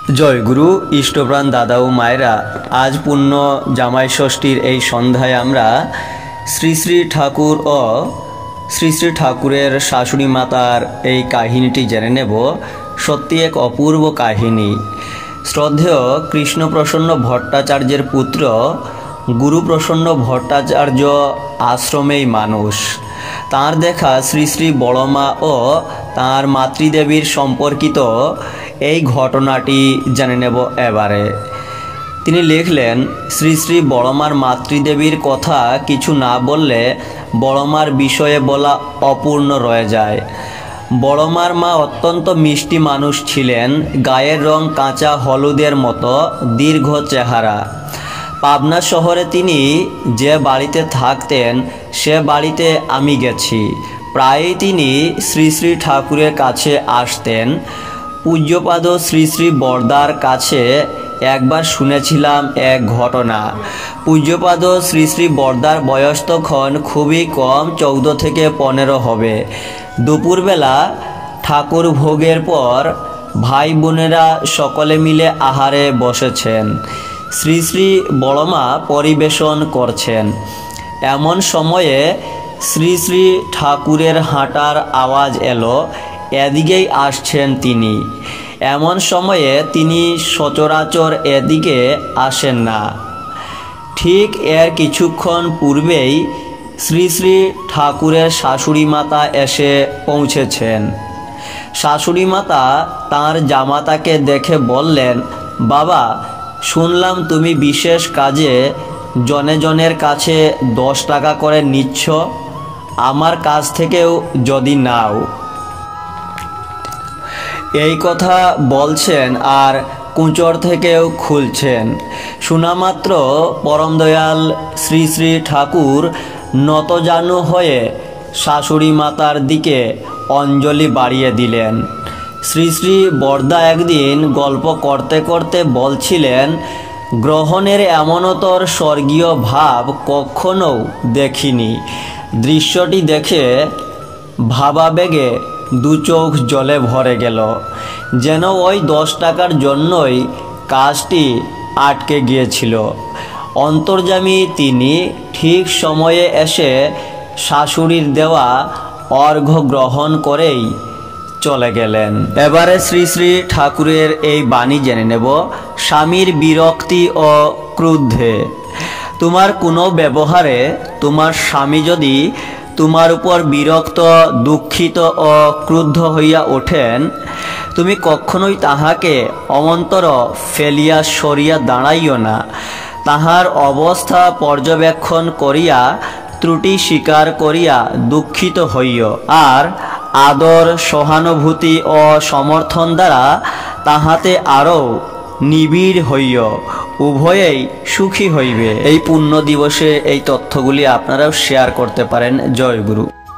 জয় গুরু ইষ্টপ্রাণ দাদা ও মায়েরা, আজ পূর্ণ জামাই ষষ্ঠীর এই সন্ধ্যায় আমরা শ্রী শ্রী ঠাকুর ও শ্রী শ্রী ঠাকুরের শাশুড়ি মাতার এই কাহিনীটি জেনে নেব। সত্যি এক অপূর্ব কাহিনী। শ্রদ্ধেয় কৃষ্ণপ্রসন্ন ভট্টাচার্যের পুত্র গুরুপ্রসন্ন ভট্টাচার্য আশ্রমেই মানুষ। তাঁর দেখা শ্রী শ্রী বড়মা ও তাঁর মাতৃদেবীর সম্পর্কিত এই ঘটনাটি জেনে নেব এবারে। তিনি লিখলেন, শ্রী শ্রী বড়মার মাতৃদেবীর কথা কিছু না বললে বড়মার বিষয়ে বলা অপূর্ণ রয়ে যায়। বড়মার মা অত্যন্ত মিষ্টি মানুষ ছিলেন, গায়ের রং কাঁচা হলুদের মতো, দীর্ঘ চেহারা। পাবনা শহরে তিনি যে বাড়িতে থাকতেন সে বাড়িতে আমি গেছি। প্রায়ই তিনি শ্রী শ্রী ঠাকুরের কাছে আসতেন। পূজ্যপাদ শ্রী শ্রী বরদার কাছে একবার শুনেছিলাম এক ঘটনা। পূজ্যপাদ শ্রী শ্রী বরদার বয়স তখন খুবই কম, 14 থেকে 15 হবে। দুপুরবেলা ঠাকুর ভোগের পর ভাই বোনেরা সকলে মিলে আহারে বসেছেন। শ্রী শ্রী বড়মা পরিবেশন করছেন। এমন সময়ে শ্রী শ্রী ঠাকুরের হাঁটার আওয়াজ এলো। এদিকেই আসছেন তিনি। এমন সময়ে তিনি সচরাচর এদিকে আসেন না। ঠিক এর কিছুক্ষণ পূর্বেই শ্রী শ্রী ঠাকুরের শাশুড়ি মাতা এসে পৌঁছেছেন। শাশুড়ি মাতা তাঁর জামাতাকে দেখে বললেন, বাবা, শুনলাম তুমি বিশেষ কাজে জনে জনের কাছে 10 টাকা করে নিচ্ছ, আমার কাছ থেকেও যদি নাও। এই কথা বলছেন আর কুঁচর থেকেও খুলছেন। শোনামাত্র পরম দয়াল শ্রী শ্রী ঠাকুর নতজানু হয়ে শাশুড়ি মাতার দিকে অঞ্জলি বাড়িয়ে দিলেন। শ্রী শ্রী বরদা একদিন গল্প করতে করতে বলছিলেন, গ্রহণের এমনতর স্বর্গীয় ভাব কখনো দেখিনি। দৃশ্যটি দেখে ভাবাবেগে 2 চোখ জলে ভরে গেল। যেন ওই 10 টাকার জন্যই কাজটি আটকে গিয়েছিল। অন্তর্যামী তিনি ঠিক সময়ে এসে শাশুড়ির দেওয়া অর্ঘ্য গ্রহণ করেই চলে গেলেন। এবারে শ্রী শ্রী ঠাকুরের এই বাণী জেনে নেব। স্বামীর বিরক্তি ও ক্রুদ্ধে। তোমার কোনো ব্যবহারে তোমার স্বামী যদি তোমার উপর বিরক্ত, দুঃখিত ও ক্রুদ্ধ হইয়া ওঠেন, তুমি কখনোই তাহাকে অমন্তর ফেলিয়া সরিয়া দাঁড়াইও না। তাহার অবস্থা পর্যবেক্ষণ করিয়া ত্রুটি স্বীকার করিয়া দুঃখিত হইও, আর আদর, সহানুভূতি ও সমর্থন দ্বারা তাহাতে আরও নিবিড় হইও। উভয়েই সুখী হইবে। এই পুণ্য দিবসে এই তথ্যগুলি আপনারাও শেয়ার করতে পারেন। জয় গুরু।